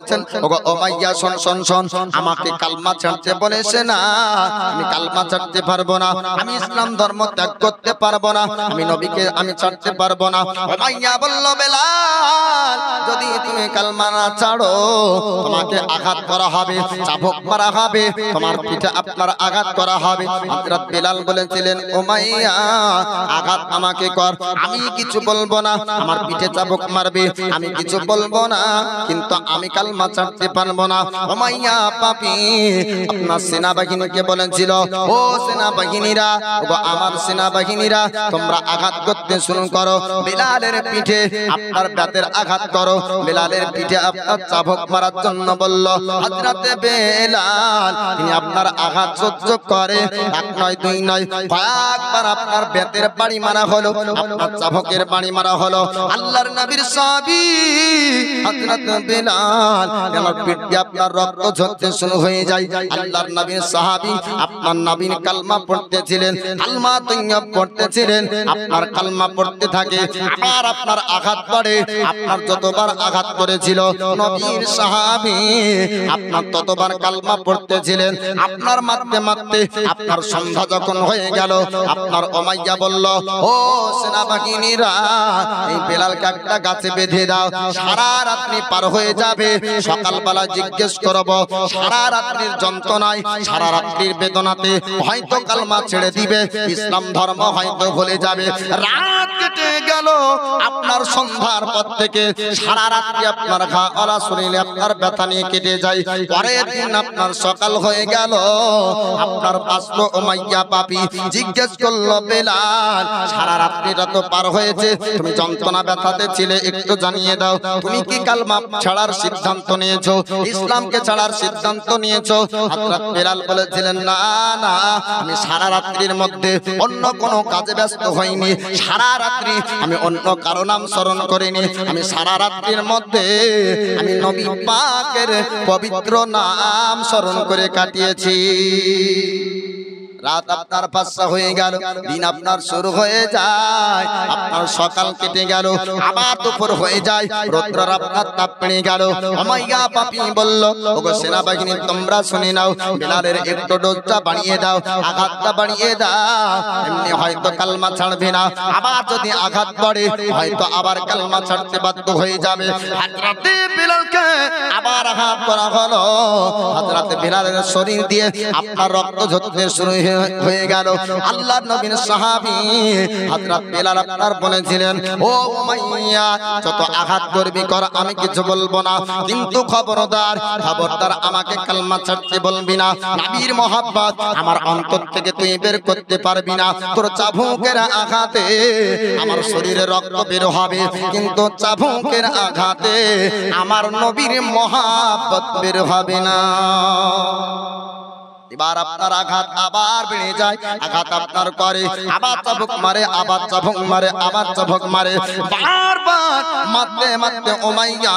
বলছেন, ওগো উমাইয়া শোন শোন শোন, আমাকে কালমা ছাড়তে বলেছে না, আমি কালমা ছাড়তে পারবো না, আমি ইসলাম ধর্ম ত্যাগ করতে পারবো না, আমি নবীকে আমি ছাড়তে পারবো না। উমাইয়া বলল, বেলাল যদি তুমি কালমা না ছাড়ো তোমাকে আঘাত করা হবে, চাবুক মারা হবে, তোমার পিঠে আপনার আঘাত করা হবে। হযরত বেলাল বলেছিলেন, উমাইয়া আঘাত আমাকে কর, আমি কিছু বলবো না, আমার পিঠে চাবুক মারবে আমি কিছু বলবো না, কিন্তু আমি কালমা ছাড়তে পারবো না। উমাইয়া পাপী আপনার সেনাবাহিনীকে বলেছিল, ও সেনাবাহিনীরা, ও আমার সেনাবাহিনীরা, তোমরা আঘাত করতে শুরু করো, বেলালের পিঠে আপনার বেতের আঘাত করো। বেলালের পিঠে আপনার চাবুক মারার জন্য বলল। হযরতে বেলাল তিনি আপনার আঘাত সহ্য করে, এক নয় দুই নয় কয়েকবার আপনার বেতের বাড়ি মারা হলো, আপনার চাবুকের বাড়ি মারা হলো। আল্লাহর নবীর সাহাবী হযরত বেলাল আমার পিঠ দিয়ে আপনার রক্ত ঝরতে শুরু হয়ে যায়। আল্লাহর নবীর সাহাবী আপনার নবীর কালমা পড়তেছিলেন, কালমা তৈয়ব পড়তেছিলেন, আপনার কালমা পড়তে থাকে, আবার আপনার আঘাত পড়ে। আপনার যতবার আঘাত করেছিল নবীর সাহাবী আপনার ততবার কালমা পড়তেছিলেন। আপনার মারতে মারতে আপনার সন্ধ্যা যখন হয়ে গেল, আপনার উমাইয়া বলল, ও সেনাবাহিনীরা, এই বেলালকে একটা গাছে বেঁধে দাও, সারা রাত্রি পার হয়ে যাবে, সকালবেলা জিজ্ঞেস করব, সারা রাত্রির যন্ত্রণায় সারা রাত্রির বেদনাতে হয়তো কালমা ছেড়ে দিবে, ইসলাম ধর্ম হয়তো ভুলে যাবে। রাত কেটে গেল, আপনার সন্ধ্যার পর থেকে সারা রাত্রি আপনার ঘা ওরা শরীরে আপনার ব্যথা নিয়ে কেটে যায়। পরের দিন আপনার সকাল হয়ে গেল, আপনার বাঁচলো উমাইয়া পাপী, জিজ্ঞেস করলো, বেলাল সারা রাত্রিটা তো পার হয়েছে, তুমি যন্ত্রণা ব্যথাতে ছিলে, একটু জানিয়ে দাও, তুমি কি কালমা ছাড়ার সিদ্ধান্ত নিয়েছো, ইসলামকে ছাড়ার সিদ্ধান্ত নিয়েছো? হযরত বেলাল বলেছিলেন, না না, আমি সারা রাত্রির মধ্যে অন্য কোনো কাজে ব্যস্ত হইনি, সারা রাত্রি আমি অন্য কারো নাম স্মরণ করিনি, আমি সারা রাত্রির মধ্যে আমি নবী পাকের পবিত্র নাম স্মরণ করে কাটিয়েছি। রাত আপনার ৫টা হয়ে গেল, দিন আপনার শুরু হয়ে যায়, আপনার সকাল কেটে গেল, আবার দুপুর হয়ে যায়, রৌদ্রের আপনার তাপ বেড়ে গেল। উমাইয়া পাপী বলল, ওগো সেনাবাহিনী তোমরা শুনে নাও, বেলালের একটু ডোজটা বাড়িয়ে দাও, আঘাতটা বাড়িয়ে দাও, এমনি হয়তো কালমা ছাড়বে না, আবার যদি আঘাত পড়ে হয়তো আবার কালমা ছাড়তে বাধ্য হয়ে যাবে। হযরতে বেলালকে আবার আঘাত করা হলো, হযরতে বেলালের শরীর দিয়ে আপনার রক্ত ঝরতে শুরু হয়ে গেল। আল্লাহর নবীর সাহাবী হযরত বেলাল আপনার বলেছিলেন, ও উমাইয়া যত আঘাত করবি কর, আমি কিছু বলবো না, কিন্তু খবরদার খবরদার আমাকে কালমা ছাড়তে বলবি না, নবীর মহব্বত আমার অন্তর থেকে তুই বের করতে পারবি না, তোর চাবুকের আঘাতে আমার শরীরে রক্ত বের হবে, কিন্তু চাবুকের আঘাতে আমার নবীর মহব্বত বের হবে না। এবার আপনার আঘাত আবার বেড়ে যায়, আঘাত আপনার করে, আবার চাবুক মারে, আবার চাবুক মারে, আবার চাবুক মারে, বারবার মারতে মারতে উমাইয়া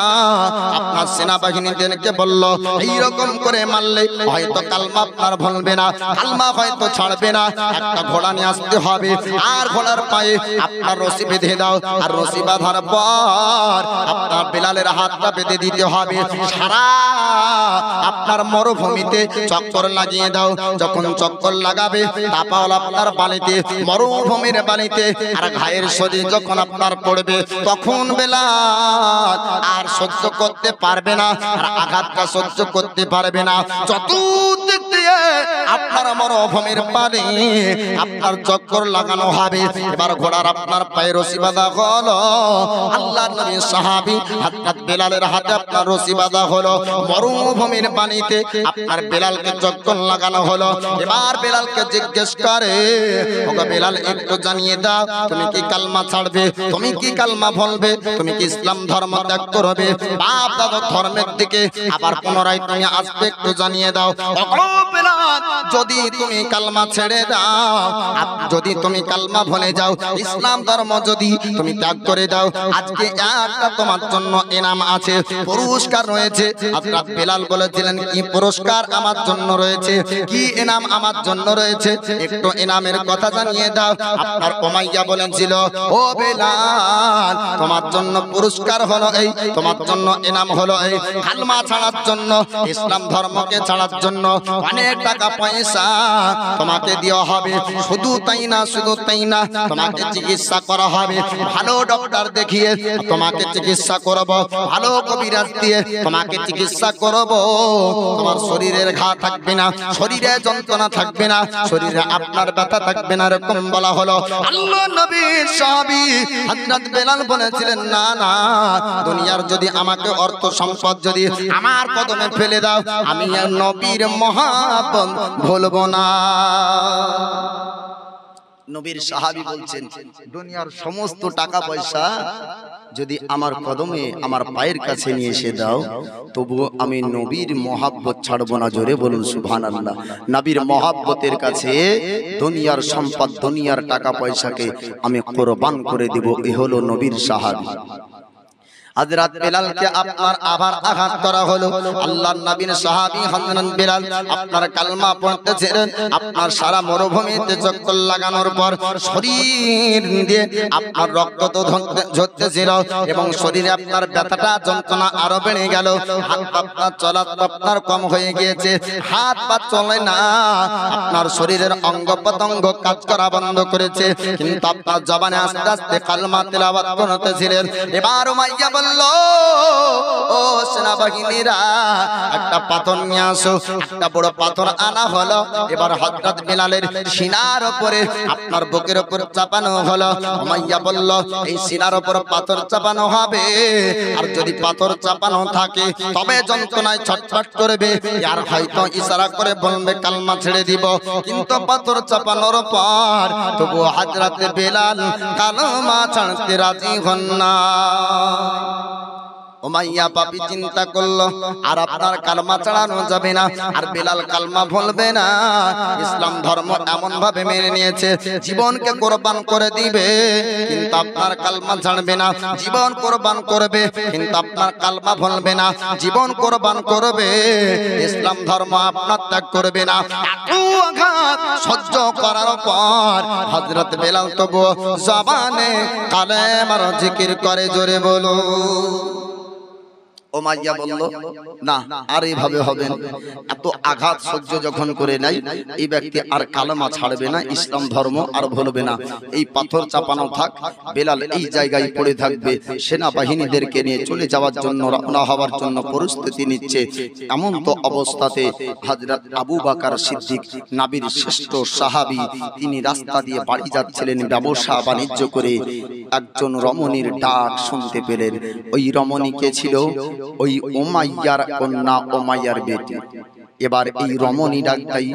আপনার সেনাবাহিনীদেরকে বলল, এইরকম করে মারলে হয়তো কালমা আপনার ভুলবে না, কালমা হয়তো ছাড়বে না, একটা ঘোড়া নিয়ে আসতে হবে, আর ঘোড়ার পায়ে আপনার রশি বেঁধে দাও, আর রশি বাঁধার পর আপনার বেলালের হাতটা বেঁধে দিতে হবে, সারা আপনার মরুভূমিতে চক্কর লাগিয়ে দাও, যখন চক্কর লাগাবে তাপাল আপনার বালিতে, মরুভূমির বালিতে, আর ঘায়ের শরীর যখন আপনার পড়বে, তখন বেলাল আর সহ্য করতে পারবে না, আর আঘাতটা সহ্য করতে পারবে না, চতুর্দিক দিয়ে আপনার মরুভূমির পানি আপনার চক্কর লাগানো হবে। এবার ঘোড়ার আপনার পায়ে রশি বাঁধা হলো, আল্লাহর নবীর সাহাবী হযরত বেলালের হাতে আপনার রশি বাঁধা হলো, মরুভূমির পানিতে আপনার বেলালকে চক্কর লাগানো হলো। এবার বেলালকে জিজ্ঞেস করে, ওগো বেলাল একটু জানিয়ে দাও, তুমি কি কালমা ছাড়বে, তুমি কি কালমা বলবে, তুমি কি ইসলাম ধর্ম ত্যাগ করবে, বাপ দাদা ধর্মের দিকে আবার পুনরায় তুমি আসবে, একটু জানিয়ে দাও। ওগো বেলাল যদি তুমি কালমা ছেড়ে দাও, যদি তুমি কালমা ভুলে যাও, ইসলাম ধর্ম যদি তুমি ত্যাগ করে দাও, আজকে একটা তোমার জন্য ইনাম আছে, পুরস্কার রয়েছে। হযরত বেলাল বলেছিলেন কি পুরস্কার আমার জন্য রয়েছে, কি ইনাম আমার জন্য রয়েছে, একটু ইনামের কথা জানিয়ে দাও। আপনার উমাইয়া বলেছিল ও বেলাল তোমার জন্য পুরস্কার হলো এই, তোমার জন্য ইনাম হলো এই, কালমা ছাড়ার জন্য, ইসলাম ধর্মকে ছাড়ার জন্য অনেক টাকা পয়সা তোমাকে দেওয়া হবে। শুধু তাই না, শুধু তাই না, তোমাকে চিকিৎসা করা হবে, ভালো ডক্টর দেখিয়ে তোমাকে চিকিৎসা করব, ভালো কবিরাজ দিয়ে তোমাকে চিকিৎসা করব। তোমার শরীরের ঘা থাকবে না, শরীরে যন্ত্রণা থাকবে না, শরীরে আপনার ব্যথা থাকবে না, এরকম বলা হলো। আল্লাহর নবীর সাহাবী হযরত বেলাল বলেছিলেন না না, দুনিয়ার যদি আমাকে অর্থ সম্পদ যদি আমার কদমে ফেলে দাও, আমি নবীর মহাব্বত ভুলবো না। নবীর সাহাবী বলছেন দুনিয়ার সমস্ত টাকা পয়সা যদি আমার কদমে আমার পায়ের কাছে নিয়ে এসে দাও, তবুও আমি নবীর মহাব্বত ছাড়বো না। জোরে বলুন সুবহানাল্লাহ। নবীর মহাব্বতের কাছে দুনিয়ার সম্পদ, দুনিয়ার টাকা পয়সাকে আমি কুরবান করে দেব। এ হলো নবীর সাহাবী। হযরত বেলালকে আপনার আবার আঘাত করা হলো। আল্লাহর নবীর সাহাবী হযরত বেলাল আপনার কালমা পড়তেছিলেন, আপনার সারা মরুভূমিতে চক্কর লাগানোর পর শরীর দিয়ে আপনার রক্ত তো ঝরতেছিল এবং শরীরে আপনার ব্যথাটা যন্ত্রণা আরো বেড়ে গেল। হাত আপনার চলা আপনার কম হয়ে গিয়েছে, হাত পা চলে না, আপনার শরীরের অঙ্গ প্রত্যঙ্গ কাজ করা বন্ধ করেছে, কিন্তু আপনার জবানে আস্তে আস্তে কালমা তেলাওয়াত করতেছিলেন। এবার উমাইয়া বলল ও সেনাবাহিনীরা একটা পাথর নিয়ে আসো। একটা বড় পাথর আনা হলো। এবার হযরত বেলালের সিনার উপরে আপনার বুকের উপর চাপানো হলো। উমাইয়া বলল এই সিনার উপর পাথর চাপানো হবে, আর যদি পাথর চাপানো থাকে তবে যন্ত্রণায় ছটফট করবে, আর হয়তো ইশারা করে বলবে কালমা ছেড়ে দিব, কিন্তু পাথর চাপানোর পর তবু হযরত বেলাল কালমা ছাড়তে রাজি হন না। উমাইয়া পাপী চিন্তা করলো আর আপনার কালমা ছাড়ানো যাবে না, আর বেলাল কালমা বলবে না। ইসলাম ধর্ম এমন ভাবে মেনে নিয়েছে জীবনকে কোরবান করে দিবে, কিন্তু আপনার কালমা ছাড়বে না। জীবন কোরবান করবে কিন্তু আপনার কালমা বলবে না, জীবন কোরবান করবে, ইসলাম ধর্ম আপনার ত্যাগ করবে না। এত আঘাত সহ্য করার পর হযরত বেলাল তবু জবানে কালেমার জিকির করে। জোরে বলো। উমাইয়া বলল না, আর এইভাবে হবে না। এত আঘাত সহ্য যখন করে নাই, এই ব্যক্তি আর কালেমা ছাড়বে না, ইসলাম ধর্ম আর ভুলবে না। এই পাথর চাপানো থাক, বেলাল এই জায়গায় পড়ে থাকবে। সেনাবাহিনীদেরকে নিয়ে চলে যাওয়ার জন্য, রওনা হওয়ার জন্য প্রস্তুতি নিচ্ছে। এমন তো অবস্থাতে হযরত আবু বকর সিদ্দিক নবীর শ্রেষ্ঠ সাহাবী, তিনি রাস্তা দিয়ে বাড়ি যাচ্ছিলেন ব্যবসা বাণিজ্য করে। একজন রমণীর ডাক শুনতে পেলেন। ওই রমণী কে ছিল? ওই উমাইয়ার কন্যা, উমাইয়ার বেটি। এবার এই রমণী ডাকটাই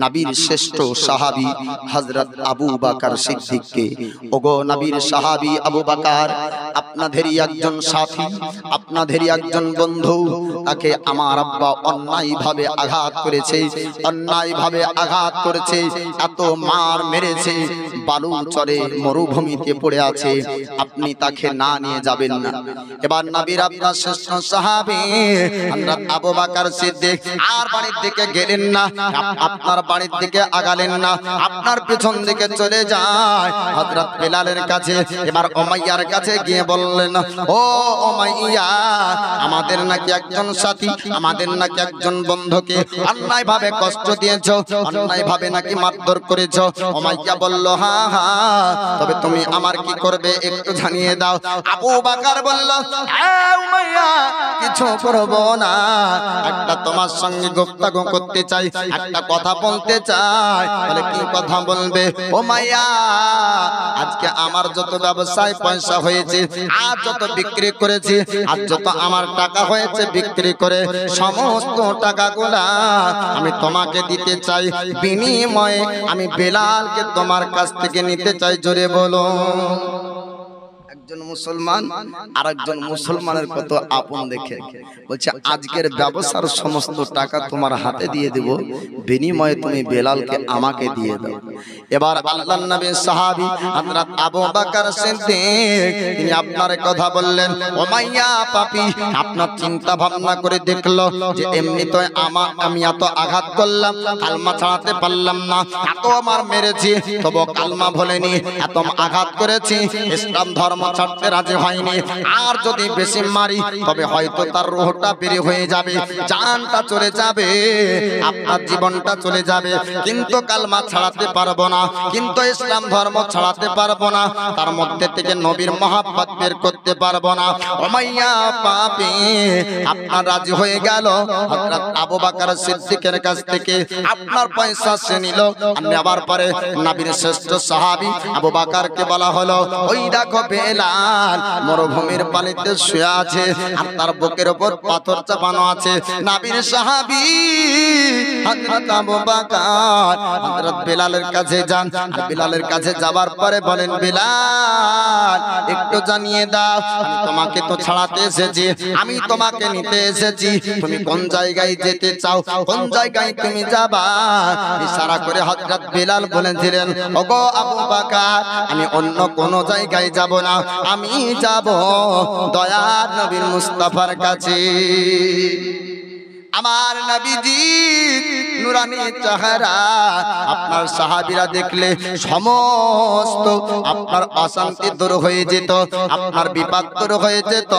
নবীর শ্রেষ্ঠ সাহাবী হযরত আবু বকর সিদ্দিককে। ওগো নবীর সাহাবী আবু বকর, আপনাদেরই একজন সাথী, আপনাদেরই একজন বন্ধু, তাকে আমার আব্বা অন্যায়ভাবে আঘাত করেছে, অন্যায়ভাবে আঘাত করেছে, এত মার মেরেছে, বালু চরে মরুভূমিতে পড়ে আছে, আপনি তাকে না নিয়ে যাবেন না। এবার নবীর আপনার শ্রেষ্ঠ সাহাবী হযরত আবু বকর সিদ্দিক আর বাড়ির দিকে গেলেন না, আপনার বাড়ির দিকে আগালেন না, আপনার পেছন দিকে চলে যায় হযরত বেলালের কাছে। এবার উমাইয়ার কাছে গিয়ে বললেন, ও উমাইয়া, আমাদের নাকি একজন সাথী, আমাদের নাকি একজন বন্ধুকে অন্যায়ভাবে কষ্ট দিয়েছো, অন্যায়ভাবে নাকি মারধর করেছো। উমাইয়া বলল হ্যাঁ হ্যাঁ, তবে তুমি আমার কি করবে একটু জানিয়ে দাও। আবু বকর বলল, উমাইয়া, কিছু করব না, একটা তোমার সঙ্গে গুপ্তগো করতে চাই, একটা কথা বলতে চাই। বলে কি কথা বলবে? উমাইয়া, আজকে আমার যত ব্যবসায় পয়সা হয়েছে, আজ যত বিক্রি করেছি, আজ যত আমার টাকা হয়েছে বিক্রি করে, সমস্ত টাকাগুলা আমি তোমাকে দিতে চাই, বিনিময়ে আমি বেলালকে তোমার কাছ থেকে নিতে চাই। জোরে বলো। একজন মুসলমান আরেকজন মুসলমানের কত আপন দেখে বলছে আজকের ব্যবসার সমস্ত টাকা তোমার হাতে দিয়ে দেব, বিনিময়ে তুমি বেলালকে আমাকে দিয়ে দাও। এবার আল্লাহর নবী সাহাবী হযরত আবু বকর সিদ্দিক তিনি আপনার কথা বললেন, উমাইয়া পাপী আপনার চিন্তা ভাবনা করে দেখলো যে এমনি তো আমি এত আঘাত করলাম, কালমা ছাড়াতে পারলাম না, এত আমার মেরেছি তবু কালমা ভুলেনি, এত আঘাত করেছি ইসলাম ধর্ম ছাড়তে রাজি হয়নি, আর যদি বেশি মারি তবে হয়তো তার রূহটা বেরিয়ে হয়ে যাবে, জানটা চলে যাবে, আপনার জীবনটা চলে যাবে, কিন্তু কালমা ছাড়াতে পারবো না, কিন্তু ইসলাম ধর্ম ছাড়াতে পারবো না, তার মধ্যে থেকে নবীর মহব্বত বের করতে পারবো না। উমাইয়া পাপী আপনার রাজি হয়ে গেল, হযরত আবু বকর সিদ্দিকের কাছ থেকে আপনার পয়সা সে নিল, নেওয়ার পরে নবীর শ্রেষ্ঠ সাহাবী আবু বকরকে বলা হলো, ওই দেখো বেলাল মরুভূমির পানিতে শুয়ে আছে, আর তার বুকের উপর পাথর চাপানো আছে। নবীর সাহাবী হযরত আবু বকর হযরত বেলালের কাছে যান, আর বেলালের কাছে যাবার পরে বলেন, বেলাল একটু জানিয়ে দাও, আমি তোমাকে তো ছাড়াতে এসেছি, আমি তোমাকে নিতে এসেছি, তুমি কোন জায়গায় যেতে চাও, কোন জায়গায় তুমি যাবা? ইশারা করে হযরত বেলাল বলেছিলেন, ওগো আবু বকর আমি অন্য কোন জায়গায় যাব না, আমি যাব দয়ার নবীর মুস্তাফার কাছে। আমার নবীজি নুরানি চেহারা আপনার সাহাবীরা দেখলে সমস্ত আপনার অশান্তি দূর হয়ে যেত, আপনার বিপদ দূর হয়ে যেত।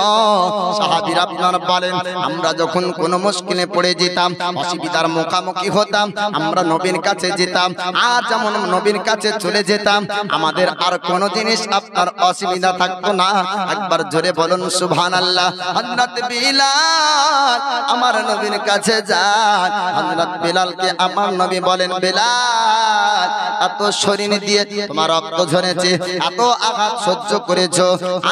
সাহাবীরা আপনার বলেন, আমরা যখন কোনো মুশকিলে পড়ে যেতাম, অসুবিধার মুখোমুখি হতাম, আমরা নবীর কাছে যেতাম, আর যেমন নবীর কাছে চলে যেতাম, আমাদের আর কোনো জিনিস আপনার অসুবিধা থাকতো না। একবার জোরে বলুন সুবহানাল্লাহ। হযরত বিলাল আমার নবীর কাছে যান, হযরত বেলালকে আমার নবী বলেন, বেলাল এত শরীর দিয়ে তোমার রক্ত ঝরেছে, এত আঘাত সহ্য করেছো,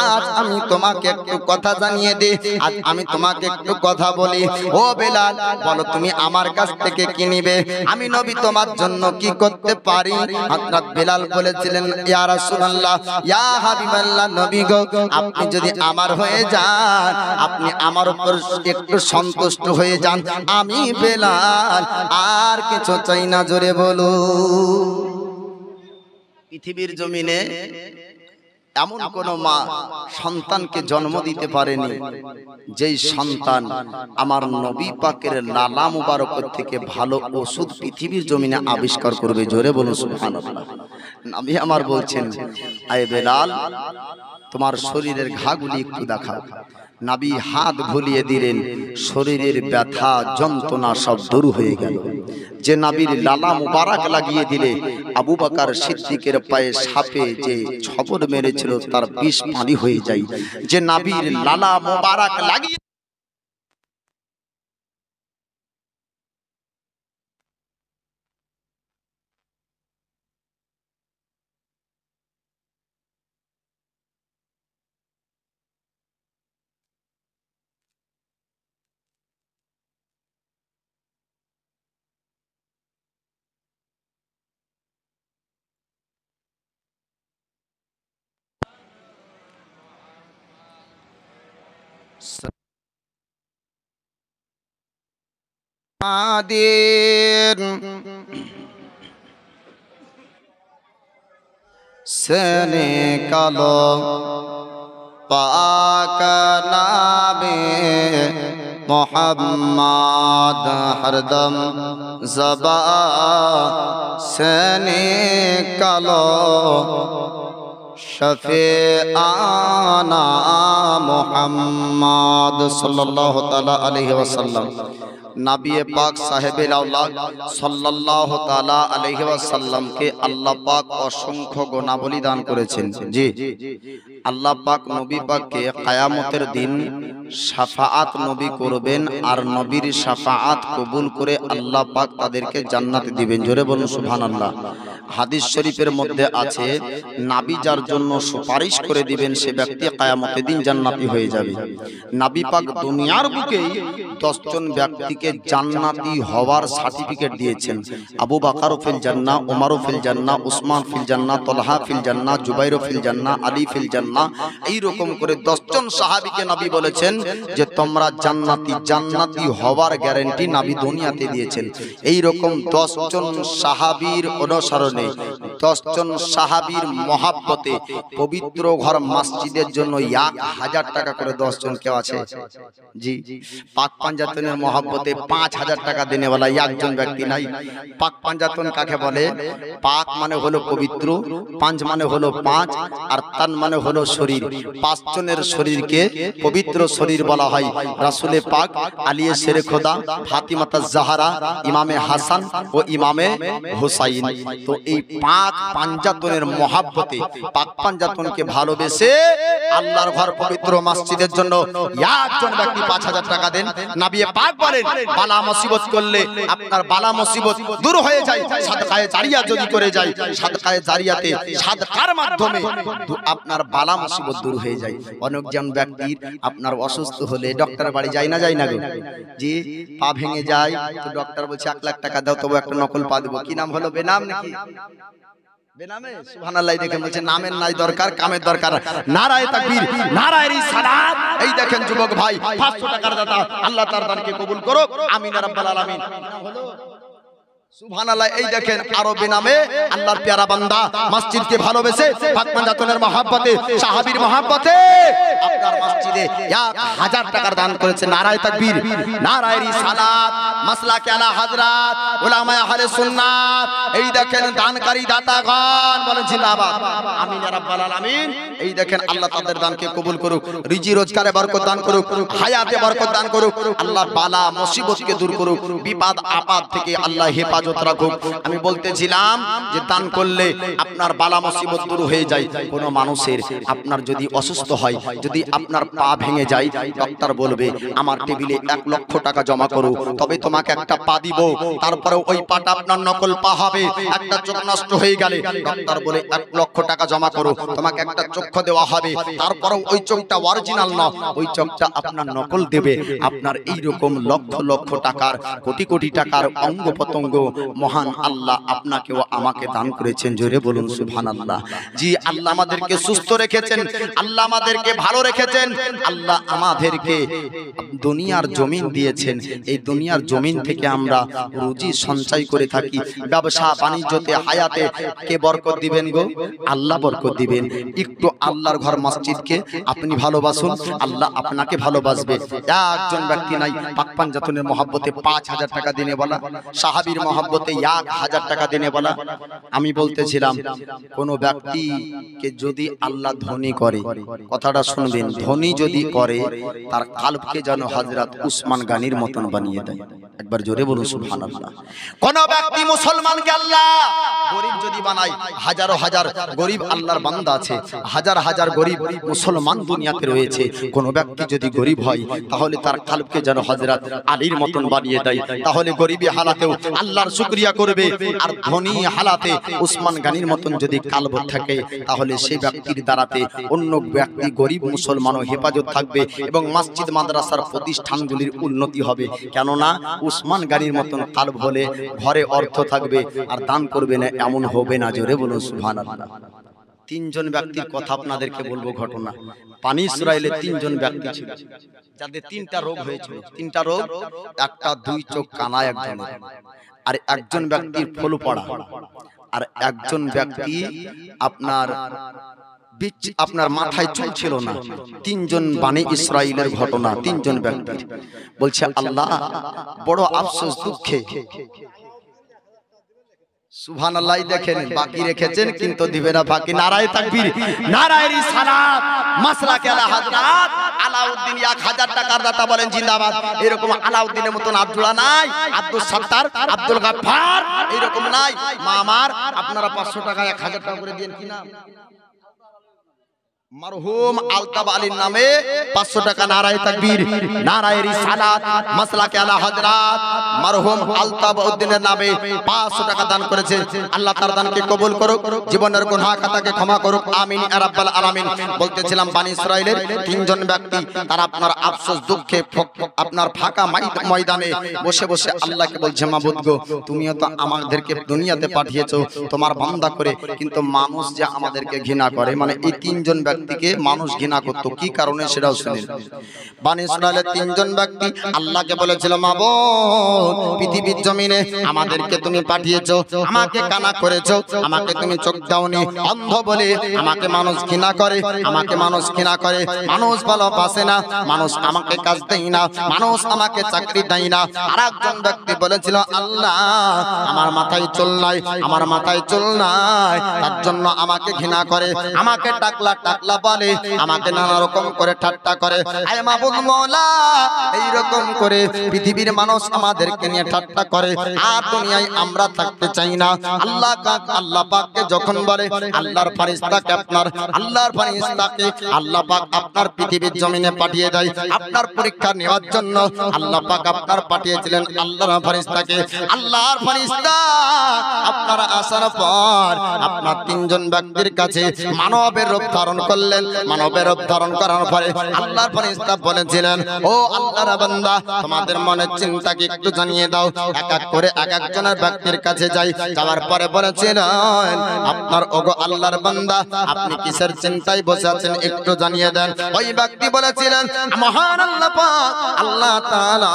আজ আমি তোমাকে একটু কথা জানিয়ে দিই, আজ আমি তোমাকে একটু কথা বলি। ও বেলাল বলো তুমি আমার কাছ থেকে কি নিবে, আমি নবী তোমার জন্য কি করতে পারি? হযরত বেলাল বলেছিলেন, ইয়া রাসূলুল্লাহ, ইয়া হাবিবাল্লাহ, নবী গো আপনি যদি আমার হয়ে যান, আপনি আমার উপর একটু সন্তুষ্ট হয়ে যান, আমি বেলাল আর কিছু চাই না। জোরে বলো। পৃথিবীর জমিনে এমন কোন মা সন্তানকে জন্ম দিতে পারেনি যেই সন্তান আমার নবী পাকের লালা মুবারকের থেকে ভালো ওষুধ পৃথিবীর জমিনে আবিষ্কার করবে। জোরে বলুন সুবহানাল্লাহ। নবী আমার বলছেন, আয়ে বেলাল তোমার শরীরের ঘাগুলি একটু দেখাও। নবী হাত ভুলিয়ে দিলেন, শরীরের ব্যথা যন্ত্রণা সব দূর হয়ে গেল। যে নবীর লালা মুবারক লাগিয়ে দিলে আবু বকর সিদ্দিকের পায়ে সাপে যে ছবর মেরেছিল তার বিষ পানি হয়ে যায়। যে নবীর লালা মুবারক লাগিয়ে আদির সেনে কালো পাক নামে মোহাম্মদ হরদম জবা সেনে কালো শফে আনা মোহাম্মদ সাল্লাল্লাহু তাআলা আলাইহি ওয়াসাল্লাম। নবী পাক সাহেবের আওলাদ সাল্লাল্লাহু তাআলা আলাইহি ওয়াসাল্লামকে আল্লাহ পাক অসংখ্য গুণাবলী দান করেছেন। জি, আল্লাহ পাক নবী পাককে কিয়ামতের দিন শাফাআত নবী করবেন, আর নবীর শাফাআত কবুল করে আল্লাহ পাক তাদেরকে জান্নাত দিবেন। জোরে বলুন সুবহানাল্লাহ। হাদিস শরীফের মধ্যে আছে নবী যার জন্য সুপারিশ করে দিবেন সে ব্যক্তি কিয়ামতের দিন জান্নাতি হয়ে যাবে। নবী পাক দুনিয়ার বুকে 10 জন ব্যক্তিকে জান্নাতি হওয়ার সার্টিফিকেট দিয়েছেন। আবু বকর ফিল জান্নাহ, ওমর ফিল জান্নাহ, উসমান ফিল জান্নাহ, তালহা ফিল জান্নাহ, জুবাইর ফিল জান্নাহ, আলী ফিল জান্নাহ। এই রকম করে 10 জন সাহাবীকে নবী বলেছেন যে তোমরা জান্নাতি, জান্নাতি হওয়ার গ্যারান্টি নবী দুনিয়াতে দিয়েছেন। এই রকম 10 জন সাহাবীর অনুসরণে, 10 জন সাহাবীর মহব্বতে পবিত্র ঘর মসজিদের জন্য 1000 টাকা করে 10 জন কেউ আছে? জি। পাক পাঞ্জাতনের মহব্বতে 5000 টাকা দেনেওয়ালা একজন ব্যক্তি নাই। পাক পাঞ্জাতন কাকে বলে? পাক মানে হলো পবিত্র, পাঁচ মানে হলো 5, আর তান মানে হলো শরীর। 5 জনের শরীরকে পবিত্র শরীর বলা হয়। রাসূলে পাক, আলী শেরে খোদা, ফাতিমাতা জাহরা, ইমামে হাসান ও ইমামে হুসাইন। তো এই পাক পাঞ্জাতনের মহব্বতে, পাক পাঞ্জাতনকে ভালোবেসে আল্লাহর ঘর পবিত্র মসজিদের জন্য একজন ব্যক্তি 5000 টাকা দেন। নবী পাক বলেন বালা মুসিবত করলে আপনার বালা মুসিবত দূর হয়ে যায় সাদকায়ে জারিয়া যদি করে যায়। সাদকায়ে জারিয়াতে সাদকার মাধ্যমে আপনার বালা মুসিবত দূর হয়ে যায়। অনেকজন ব্যক্তির আপনার অসুস্থ হলে ডক্টর বাড়ি যায় না, যায় না গো? জি, পা ভেঙে যায় তো ডক্টর বলছে 1 লাখ টাকা দাও তবে একটা নকল পা দেবো। কি নাম হলো? বেনাম নাকি? বেনামে? সুবহানাল্লাহ। দেখেন বলছে নামের নাই দরকার, কামের দরকার। নারায়ে তাকবীর, নারায়ে রিসালাত। এই দেখেন যুবক ভাই, 500 টাকার দাতা, আল্লাহ তার দানকে কবুল করুক, আমিন ইয়া রাব্বাল আলামিন। সুবহানাল্লাহ। এই দেখেন আরো বেনামে আল্লাহর প্যারা বান্দা মসজিদকে ভালোবেসে পাক পাঞ্জাতনের মহব্বতে, সাহাবীর মহব্বতে আপনার মসজিদে 1000 টাকার দান করেছে। নারায়ে তাকবীর, নারায়ে রিসালাত, মাসলাকে আলা হযরত উলামায়ে আহলে সুন্নাত। এই দেখেন দানকারী দাতাগণ বলেন জিন্দাবাদ, আমিন ইয়া রাব্বাল আলামিন। এই দেখেন আল্লাহ তাদের দানকে কবুল করুক, রিজি রোজগারে বরকত দান করুক, হায়াতে বরকত দান করুক, আল্লাহ বালা মুসিবতকে দূর করুক, বিপদ আপদ থেকে আল্লাহ হেফাজত রাখুক। আমি বলতেছিলাম যে দান করলে আপনার বালা মুসিবত দূর হয়ে যায়। কোন মানুষের আপনার যদি অসুস্থ হয়, যদি আপনার পা ভেঙে যায়, ডাক্তার বলবে আমার টেবিলে 1 লক্ষ টাকা জমা করো তবে তোমাকে একটা পা দিব। তারপরে ওই পাটা আপনার নকল পা হবে। একটা চোখ নষ্ট হয়ে গেলে ডাক্তার বলে 1 লক্ষ টাকা জমা করো তোমাকে একটা চক্ষু দেওয়া হবে। তারপরে ওই চোখটা অরিজিনাল না, ওই চোখটা আপনার নকল দেবে। আপনার এই রকম লক্ষ লক্ষ টাকার, কোটি কোটি টাকার অঙ্গ প্রত্যঙ্গ মহান আল্লাহ আপনাকে ও আমাকে দান করেছেন। জোরে বলুন সুবহানাল্লাহ। জি, আল্লাহ আমাদেরকে সুস্থ রেখেছেন, আল্লাহ আমাদেরকে ভালো রেখেছেন, আল্লাহ আমাদেরকে দুনিয়ার জমিন দিয়েছেন। এই দুনিয়ার জমিন থেকে আমরা রুজি সঞ্চয় করে থাকি। ব্যবসা বাণিজ্যতে, হায়াতে কে বরকত দিবেন গো? আল্লাহ বরকত দিবেন। একটু আল্লাহর ঘর মসজিদকে আপনি ভালোবাসুন, আল্লাহ আপনাকে ভালোবাসবে। একজন ব্যক্তি নাই পাক পাঞ্জাতনের মহব্বতে 5000 টাকা দিনে বলা, সাহাবীর মহব্বতে 1000 টাকা দিনে বলা। আমি বলতেছিলাম কোন ব্যক্তিকে যদি আল্লাহ ধনী করে, কথাটা শুনবেন, ধনী যদি করে তার কালবকে যেন হযরত উসমান গানির মতন বানিয়ে দেয়। একবার জোরে বলুন সুবহানাল্লাহ। কোন ব্যক্তি মুসলমানকে আল্লাহ গরীব যদি বানায়, হাজারো হাজার গরীব আল্লাহর বান্দা আছে, হাজার হাজার গরীব মুসলমান দুনিয়াতে রয়েছে। কোন ব্যক্তি যদি গরীব হয় তাহলে তার কালবকে যেন হযরত আলীর মতন বানিয়ে দেয়। তাহলে গরীবী হালাতেও আল্লাহর শুকরিয়া করবে। আর ধনী হালাতে উসমান গানির মতন যদি কালব থাকে তাহলে সেই ব্যক্তির দ্বারাতে অন্য ব্যক্তি গরীব মুসলমানও হেফাজত থাকবে এবং মসজিদ মাদ্রাসার প্রতিষ্ঠানগুলির উন্নতি হবে। কেননা উসমান গানির মতন কালব হলে ঘরে অর্থ থাকবে আর দান করবে না, এমন হবে না। জোরে বলুন সুবহানাল্লাহ। 3 জন ব্যক্তির কথা আপনাদেরকে বলবো ঘটনা। পানি ইসরায়েলে 3 জন ব্যক্তি ছিল যাদের 3টা রোগ হয়েছিল। 3টা রোগ, একটা 2 চোখ কানা একজনের, আর একজন ব্যক্তির ফলু পড়া, আর একজন ব্যক্তি আপনার মাথায় চুল ছিল না। 3 জন বানি ইসরায়েলের ঘটনা, 3 জন ব্যক্তির। বলছে আল্লাহ বড় আফসোস, দুঃখে সুবহানাল্লাহ। দেখেন বাকি রেখেছেন কিন্তু দিবে না ফাঁকি। নারায়ে তাকবীর, নারায়ে রিসালাত, মাসলাকে আলা হযরত আলাউদ্দিন 1000 টাকার দাতা বলেন জিন্দাবাদ। এরকম আলাউদ্দিনের মতন আব্দুল্লাহ নাই, আব্দুল সত্তার, আব্দুল গাফফার এরকম নাই। মা আমার আপনারা 500 টাকা 1000 টাকা করে দেন কি না? মরহুম আলতাফ আলীর নামে 500 টাকা নারায়ে তাকবীর, নারায়ে রিসালাত, মাসলাকে আলা হযরত মরহুম আলতাফ উদ্দিনের নামে 500 টাকা দান করেছে। আল্লাহ তার দানকে কবুল করুক, জীবনের গুনাহ খাতাকে ক্ষমা করুক, আমিন ইয়া রাব্বাল আলামিন। বলতেছিলাম বনি ইসরাইলের 3 জন ব্যক্তি তারা আপনার আফসোস দুঃখে আপনার ফাঁকা ময়দানে বসে বসে আল্লাহকে বলছে, মাবুদ গো, তুমিও তো আমাদেরকে দুনিয়াতে পাঠিয়েছো তোমার বান্দা করে, কিন্তু মানুষ যে আমাদেরকে ঘৃণা করে। মানে এই 3 জন ব্যক্তিকে মানুষ ঘৃণা করত, কি কারণে সেটাও শুনুন। বনি ইসরাইলের 3 জন ব্যক্তি আল্লাহকে বলেছিল, মাবুদ, পৃথিবীর জমিনে আমাদেরকে তুমি পাঠিয়েছো, আমাকে কানা করেছো, আমাকে তুমি চোখ দাওনি, অন্ধ বলে আমাকে মানুষ ঘৃণা করে, আমাকে মানুষ ঘৃণা করে, মানুষ ভালোবাসে না, মানুষ আমাকে কাজ দেয় না, মানুষ আমাকে চাকরি দেয় না। আরেকজন ব্যক্তি বলেছিল, আল্লাহ, আমার মাথায় চুল নাই, আমার মাথায় চুল নাই, তার জন্য আমাকে ঘৃণা করে, আমাকে টাকলা টাকলা বলে, আমাকে নানা রকম করে ঠাট্টা করে। আয় মাবুদ মওলা, এই রকম করে পৃথিবীর মানুষ আমাদেরকে নিয়ে ঠাট্টা করে, আর দুনিয়ায় আমরা থাকতে চাই না। আল্লাহ পাককে যখন বলে, আল্লাহর ফেরেশতাকে আল্লাহ পাক আপনার পৃথিবীর জমিনে পাঠিয়ে দেয় আপনার পরীক্ষা নেওয়ার জন্য। আল্লাহ পাক আপনার পাঠিয়েছিলেন আল্লাহর ফেরেশতাকে। আল্লাহর ফেরেশতা আপনারা আসার পর আপনার 3 জন ব্যক্তির কাছে মানবের রূপ ধারণ করলেন। মানবের রূপ ধারণ করার পরে আল্লাহর ফেরেশতা বলেছিলেন, ও আল্লাহর বান্দা, তোমাদের মনের চিন্তা কি একটু জানিয়ে দাও। এক এক করে এক একজনের ব্যক্তির কাছে যাই। যাওয়ার পরে বলেছিলেন, আপনার ওগো আল্লাহর বান্দা, আপনি কিসের চিন্তায় বসে আছেন একটু জানিয়ে দেন। ওই ব্যক্তি বলেছিলেন, মহান আল্লাহ পাক আল্লাহ তাআলা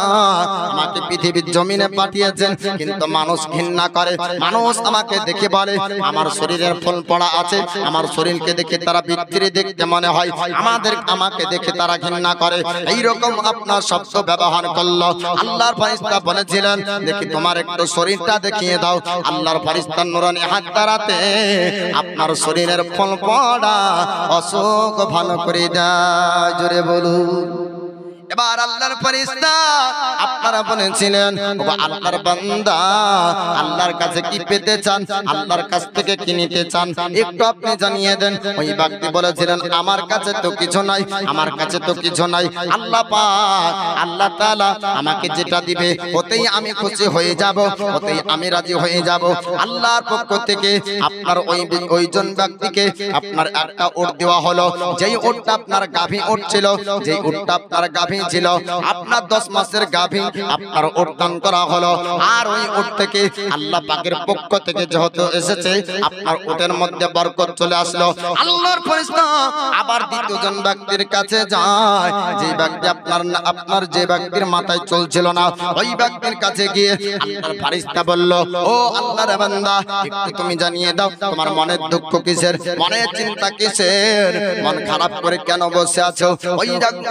আমাকে পৃথিবীর জমিনে পাঠিয়েছেন, কিন্তু মানুষ ঘৃণা করে, মানুষ আমাকে দেখে বলে আমার শরীরের ফুল পড়া আছে, আমার শরীরকে দেখে তারা বিচ্ছিরি দেখতে মনে হয়, আমাকে দেখে তারা ঘৃণা করে। এই রকম আপনার শব্দ ব্যবহার করলো। আল্লাহর ফেরেশতা বলেছিলেন, দেখি তোমার একটু শরীরটা দেখিয়ে দাও। আল্লাহর ফেরেশতার নূরানি হাত দ্বারাতে আপনার শরীরের ফুল পড়া অসুখ ভালো করে দেয়। জোরে বলুন। এবার আল্লাহর ফেরেশতা আপনারা বলেছিলেন, ও আল্লাহর বান্দা, আল্লাহর কাছে কি পেতে চান, আল্লাহর কাছ থেকে কি নিতে চান, একটু আপনি জানিয়ে দেন। ওই ব্যক্তি বলেছিলেন, আমার কাছে তো কিছু নাই, আমার কাছে তো কিছু নাই। আল্লাহ পাক আল্লাহ তাআলা আমাকে যেটা দিবে ওতেই আমি খুশি হয়ে যাব, ওতেই আমি রাজি হয়ে যাব। আল্লাহর পক্ষ থেকে আপনার ওইজন ব্যক্তিকে আপনার একটা উট দেওয়া হলো। যেই উটটা আপনার গাভী উট ছিল, যেই উটটা আপনার গাভী ছিল, আপনার 10 মাসের গাভী আপনার উট দান করা হলো। আর ওই উট থেকে আল্লাহ পাকের পক্ষ থেকে যেহেতু এসেছে, আপনার উটের মধ্যে বরকত চলে আসলো। আল্লাহর ফেরেশতা আবার দ্বিতীয়জন ব্যক্তির কাছে যায়। যে ব্যক্তি আপনার যে ব্যক্তির মাথায় চুল ছিল না, ওই ব্যক্তির কাছে গিয়ে আল্লাহর ফেরেশতা বলল, ও আল্লাহর বান্দা, একটু তুমি জানিয়ে দাও তোমার মনের দুঃখ কিসের, মনের চিন্তা কিসের, মন খারাপ করে কেন বসে আছো।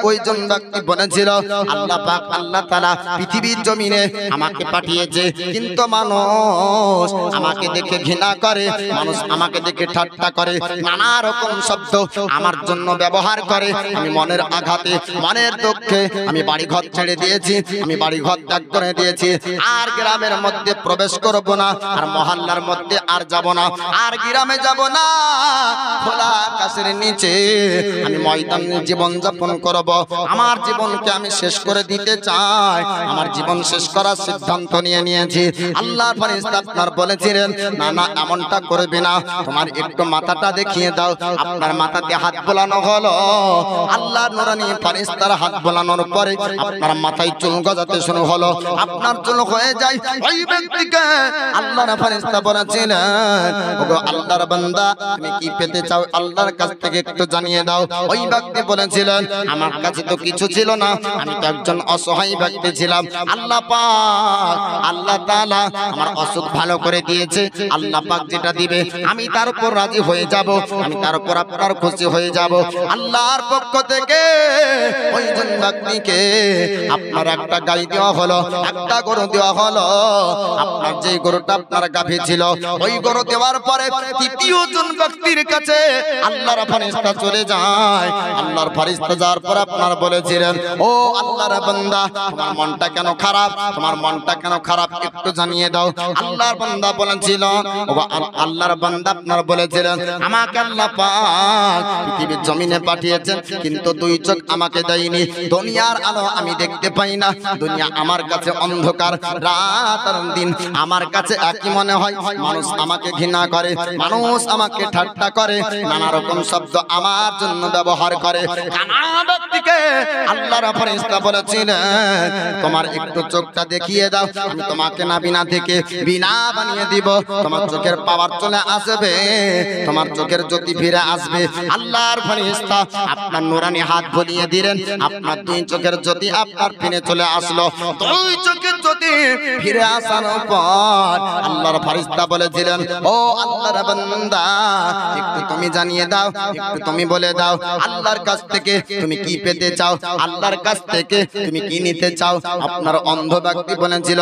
ওইজন ব্যক্তি বলেছিল, আল্লাহ পাক আল্লাহ তাআলা পৃথিবীর জমিনে আমাকে পাঠিয়েছে, কিন্তু মানুষ আমাকে দেখে ঘৃণা করে, মানুষ আমাকে দেখে ঠাট্টা করে, নানা রকম শব্দ আমার জন্য ব্যবহার করে। আমি মনের আঘাতে, মনের দুঃখে আমি বাড়ি ঘর ছেড়ে দিয়েছি, আমি বাড়ি ঘর ত্যাগ করে দিয়েছি। আর গ্রামের মধ্যে প্রবেশ করব না, আর মহল্লার মধ্যে আর যাব না, আর গ্রামে যাব না। খোলা আকাশের নিচে আমি ময়দানে জীবন যাপন করব। আমার জীবনকে আমি শেষ করে দিতে চাই, আমার জীবন শেষ করার সিদ্ধান্ত নিয়েছি। আল্লাহর ফেরেশতা আপনার বলেছিলেন, না না, এমনটা করবে না, তোমার একটু মাথাটা দেখিয়ে দাও। আপনার মাথাতে হাত বোলানো হলো। আল্লাহর নূরানি ফেরেশতার হাত বোলানোর পরে আপনার মাথায় চুল গজাতে শুরু হলো। আপনার চুল হয়ে যায়। ওই ব্যক্তিকে আল্লাহর ফেরেশতা বলেছিলেন, ওগো আল্লাহর বান্দা, তুমি কি পেতে চাও, আল্লাহর কাছ থেকে একটু জানিয়ে দাও। ওই ব্যক্তি বলেছিলেন, আমার কাছে তো কিছু ছিল না, আমি তো একজন অসহায় ব্যক্তি ছিলাম। আল্লাহ পাক আল্লাহ তাআলা আমার অসুখ ভালো করে দিয়েছে। আল্লাহ পাক যেটা দিবে আমি তার উপর রাজি হয়ে যাব, আমি তার উপর আপনার খুশি হয়ে যাব। আল্লাহর পক্ষ থেকে ওইজন ব্যক্তিকে আপনার একটা গাই দেওয়া হলো, একটা গরু দেওয়া হলো। আপনার যে গরুটা আপনার গাভী ছিল, ওই গরু দেওয়ার পরে তৃতীয় জন ব্যক্তির কাছে আল্লাহর ফেরেশতা চলে যায়। আল্লাহর ফেরেশতা যাওয়ার পর আপনার বলেছিলেন, ও আল্লাহর বান্দা তোমার মনটা কেন খারাপ, তোমার মনটা কেন খারাপ একটু জানিয়ে দাও। আল্লাহর বান্দা বলেছিল, ও আল্লাহর বান্দা আপনার বলেছিলেন আমাকে আল্লাহ পাক পৃথিবীর জমিনে পাঠিয়েছেন, কিন্তু দুই চোখ আমাকে দেয়নি। দুনিয়ার আলো আমি দেখতে পাই না, দুনিয়া আমার কাছে অন্ধকার, রাত আর দিন আমার কাছে একই মনে হয়। মানুষ আমাকে ঘৃণা করে, মানুষ আমাকে ঠাট্টা করে, নানা রকম শব্দ আমার জন্য ব্যবহার করে। কানা ব্যক্তিকে আল্লাহর ফেরেশতা বলেছিলেন তোমার একটু চোখটা দেখিয়ে দাও, আমি তোমাকে না বিনা থেকে বিনা বানিয়ে দিব, তোমার চোখের পাওয়ার চলে আসবে, তোমার চোখের জ্যোতি ফিরে আসবে। আল্লাহর ফেরেশতা আপনার নুরানি হাত বুলিয়ে দিলেন, আপনার দুই চোখের জ্যোতি আপনার ফিরে চলে আসলো। দুই চোখের জ্যোতি ফিরে আসার পর আল্লাহর ফেরেশতা বলেছিলেন ও আল্লাহর বান্দা একটু তুমি জানিয়ে দাও, একটু তুমি বলে দাও আল্লাহর কাছ থেকে তুমি কি পেতে চাও, আল্লাহর কাছ থেকে তুমি কি নিতে চাও। আপনার অন্ধ ব্যক্তি বলেছিল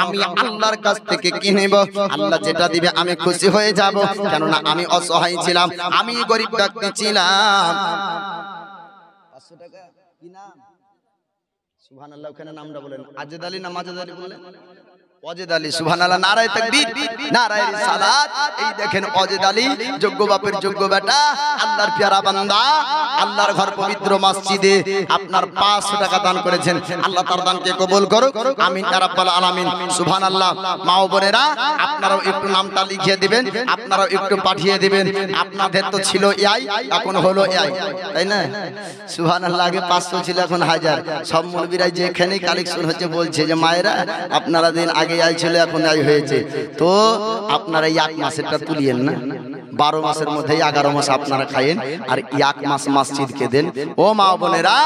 আমি আল্লাহর কাছ থেকে কি নেব, আল্লাহ যেটা দিবে আমি খুশি হয়ে যাব, কেননা আমি অসহায় ছিলাম, আমি গরিব ব্যক্তি ছিলাম। 500 টাকা কি নাম? সুবহানাল্লাহ, ওখানে নামটা বলেন। আজেদ আলী না মাজেদ আলী বললেন? অজেদ আলী। সুবহানাল্লাহ, নারায়ে তাকবীর, নারায়ে রিসালাত। এই দেখেন অজেদ আলী যোগ্য বাপের যোগ্য বেটা, আল্লাহর প্যারা বান্দা, আল্লাহর ঘর পবিত্র মসজিদে আপনার 500 টাকা দান করেছেন। আল্লাহ তার দানকে কবুল করুক, আমিন ইয়া রাব্বাল আলামিন। সুবহানাল্লাহ। মা ও বোনেরা আপনারাও একটু নামটা লিখিয়ে দিবেন, আপনারাও একটু পাঠিয়ে দিবেন। আপনাদের তো ছিল এআই, এখন হলো এআই, তাই না? সুবহানাল্লাহ, আগে 500 ছিল, এখন 1000। সব মুলবিরাই যেখানে কালেকশন হচ্ছে বলছে যে মায়েরা আপনারা দিন আগে আই ছিল, এখন আই হয়েছে, তো আপনারা এই 1 মাসেরটা তুলিয়েন না, 12 মাসের মধ্যে 11 মাস আপনারা খায়েন, আর 1 মাস মসজিদকে দেন। ও মা বোনেরা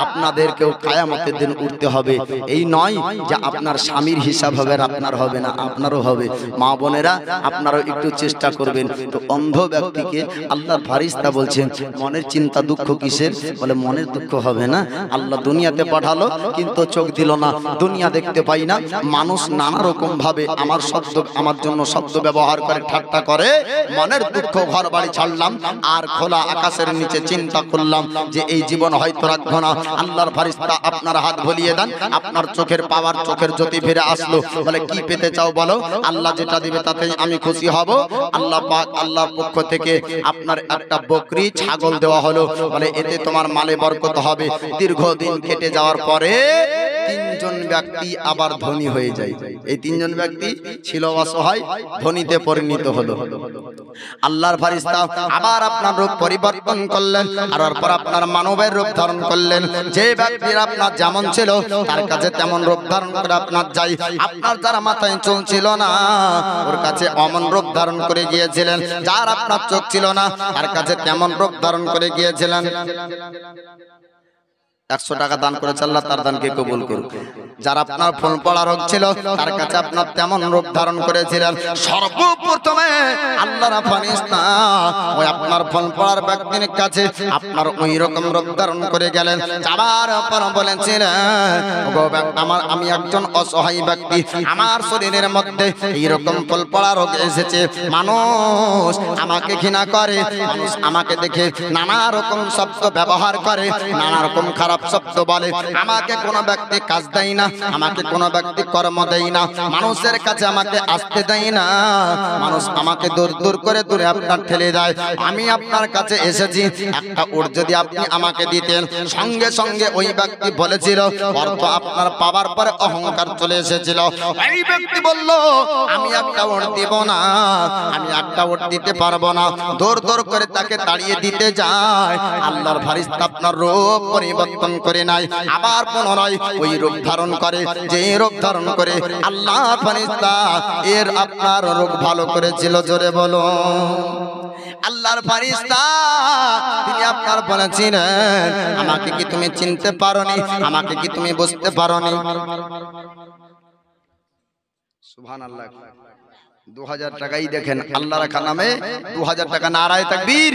আপনাদেরকেও কিয়ামতের দিন উঠতে হবে, এই নয় যে আপনার স্বামীর হিসাব হবে আর আপনার হবে না, আপনারও হবে। মা বোনেরা আপনারাও একটু চেষ্টা করবেন। তো অন্ধ ব্যক্তিকে আল্লাহর ফেরেশতা বলছেন মনের চিন্তা দুঃখ কিসের? বলে মনের দুঃখ হবে না, আল্লাহ দুনিয়াতে পাঠালো কিন্তু চোখ দিল না, দুনিয়া দেখতে পাই না, মানুষ নানা রকম ভাবে আমার শব্দ, আমার জন্য শব্দ ব্যবহার করে, ঠাট্টা করে, মনের দুঃখ ঘর বাড়ি ছাড়লাম আর খোলা আকাশের নিচে চিন্তা করলাম যে এই জীবন হয়তো রাখবো না। আল্লাহর ফেরেশতা আপনার হাত ভুলিয়ে দেন, আপনার চোখের পাওয়ার, চোখের জ্যোতি ফিরে আসলো। বলে কি পেতে চাও বলো, আল্লাহ যেটা দিবে তাতেই আমি খুশি হব। আল্লাহ পাক আল্লাহর পক্ষ থেকে আপনার একটা বকরি ছাগল দেওয়া হলো, বলে এতে তোমার মালে বরকত হবে। দীর্ঘদিন কেটে যাওয়ার পরে 3 জন ব্যক্তি আবার ধনী হয়ে যায়। এই 3 জন ব্যক্তি ছিল অসহায়, ধনীতে পরিণত হলো। আল্লাহর ফেরেশতা আবার আপনার রূপ পরিবর্তন করলেন, আর তারপর আপনার মানবের রূপ ধারণ করলেন। যে ব্যক্তির আপনার যেমন ছিল তার কাছে তেমন রূপ ধারণ করে আপনার যাই। আপনার যারা মাথায় চুল ছিল না ওর কাছে অমন রূপ ধারণ করে গিয়েছিলেন, যার আপনার চোখ ছিল না তার কাছে তেমন রূপ ধারণ করে গিয়েছিলেন। 100 টাকা দান করেছে, আল্লাহ তার দানকে কবুল করুক। যার আপনার ফুল পড়া রোগ ছিল তার কাছে আপনার তেমন রূপ ধারণ করেছিলেন। সর্বপ্রথমে আল্লাহর ফেরেশতা ওই আপনার ফুল পড়ার ব্যক্তির কাছে আপনার ওই রকম রূপ ধারণ করে গেলেন। যাবার পর বলেছিলেন আমি একজন অসহায় ব্যক্তি, আমার শরীরের মধ্যে এই রকম ফুল পড়া রোগ এসেছে, মানুষ আমাকে ঘৃণা করে, মানুষ আমাকে দেখে নানা রকম শব্দ ব্যবহার করে, নানা রকম খারাপ শব্দ বলে, আমাকে কোনো ব্যক্তি কাজ দেয় না, আমাকে কোনো ব্যক্তি কর্ম দেয় না, মানুষের কাছে আমাকে আসতে দেয় না, মানুষ আমাকে দূর দূর করে দূরে আপনার ঠেলে দেয়। আমি আপনার কাছে এসেছি, একটা উট যদি আপনি আমাকে দিতেন। সঙ্গে সঙ্গে ওই ব্যক্তি বলেছিল, অর্থ আপনার পাওয়ার পরে অহংকার চলে এসেছিল। এই ব্যক্তি বলল আমি একটা উট দিব না, আমি একটা উট দিতে পারবো না, দূর দূর করে তাকে তাড়িয়ে দিতে যায়। আল্লাহর ফেরেশতা আপনার রূপ পরিবর্তন করে নাই, আবার পুনরায় ওই রূপ ধারণ করে। যে রূপ ধারণ করে আল্লাহর ফেরেশতা এর আপনার রোগ ভালো করেছিল। জোরে বলো আল্লাহর ফেরেশতা তিনি আপনার বলেছিলেন আমাকে কি তুমি চিনতে পারোনি, আমাকে কি তুমি বুঝতে পারোনি? সুবহানাল্লাহ। 2000 টাকাই দেখেন আল্লাহ রাখা নামে 2000 টাকা। নারায়ে তাকবীর,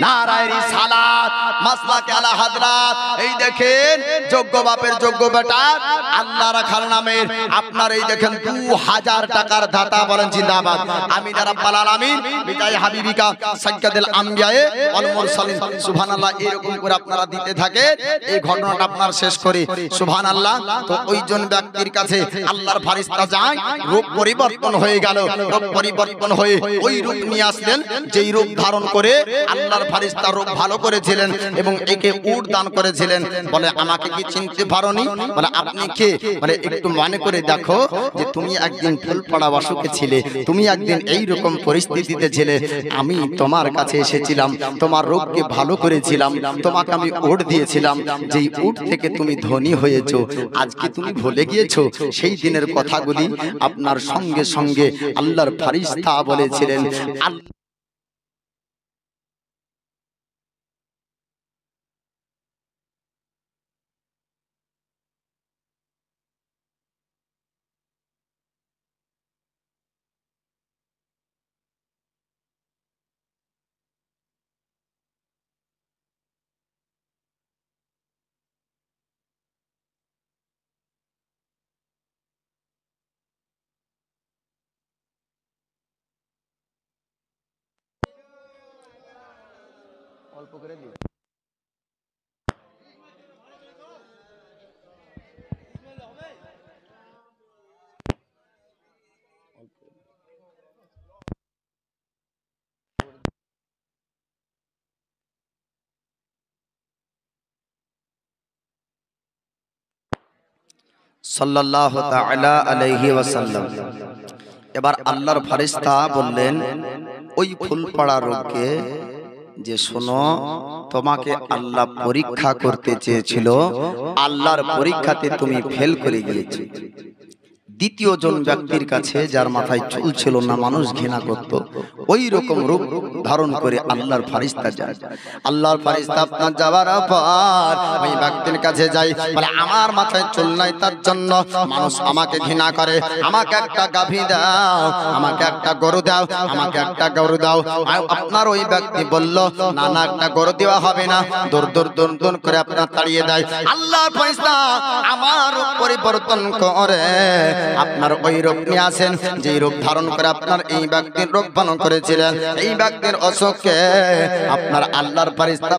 নারায়ে রিসালাত, মাসলাকে আলা হাজরাত। এই দেখেন যোগ্য বাপের যোগ্য বেটা আল্লাহ রাখার নামে আপনার এই দেখেন 2000 টাকার দাতা বলেন জিন্দাবাদ। আমিন রাব্বাল আলামিন বিদায় হাবিবিকা সাইয়্যিদুল আমবিয়ায়ে ওয়াল মুরসালিন। সুবহানাল্লাহ। এরকম করে আপনারা দিতে থাকে। এই ঘটনাটা আপনার শেষ করে সুবহানাল্লাহ। তো ওইজন ব্যক্তির কাছে আল্লাহর ফেরেশতা যায়, রূপ পরিবর্তন হয়ে গেল। রূপ পরিবর্তন হয়ে ওই রূপ নিয়ে আসলেন যেই রূপ ধারণ করে আল্লাহর ফেরেশতা রূপ ভালো করেছিলেন এবং একে উট দান করেছিলেন। বলে আমাকে কি চিনতে পারোনি? বলে আপনি কে? বলে একটু মনে করে দেখো যে তুমি একদিন ফুলপাড়া বাসুকে ছিলে, তুমি একদিন এই রকম পরিস্থিতিতে ছিলে, আমি তোমার কাছে এসেছিলাম, তোমার রূপকে ভালো করেছিলাম, তোমাকে আমি উট দিয়েছিলাম, যেই উট থেকে তুমি ধনী হয়েছো। আজকে তুমি ভুলে গিয়েছো সেই দিনের কথাগুলি? আপনার সঙ্গে সঙ্গে আল্লাহর ফেরেশতা বলেছিলেন অল্প করে দিন। সাল্লাল্লাহু তাআলা আলাইহি ওয়াসাল্লাম। এবার আল্লাহর ফেরেশতা বললেন ওই ফুলপাড়া রোগকে যে শোনো, তোমাকে আল্লাহ পরীক্ষা করতে চেয়েছিল, আল্লাহর পরীক্ষাতে তুমি ফেল করে গিয়েছো। দ্বিতীয় জন ব্যক্তির কাছে যার মাথায় চুল ছিল না, মানুষ ঘৃণা করত, ওই রকম রূপ ধারণ করে আল্লাহর ফেরেশতা যায়। আল্লাহর ফেরেশতা আপনার যাওয়ার পর ওই ব্যক্তির কাছে যাই, বলে আমার মাথায় চুল নাই, তার জন্য মানুষ আমাকে ঘৃণা করে, আমাকে একটা গাভী দাও, আমাকে একটা গরু দাও, আমাকে একটা গরু দাও। আপনার ওই ব্যক্তি বলল না না, একটা গরু দেওয়া হবে না, দৌড় দৌড় দৌড় দৌড় করে আপনার তাড়িয়ে দেয়। আল্লাহর ফেরেশতা আমার রূপ পরিবর্তন করে আপনার ওই রূপ নিয়ে আসেন, যে রূপ ধারণ করে আপনার এই ব্যক্তির রূপ পালন করেছিলেন। এই ব্যক্তির অসুখকে আপনার আল্লাহর ফেরেশতা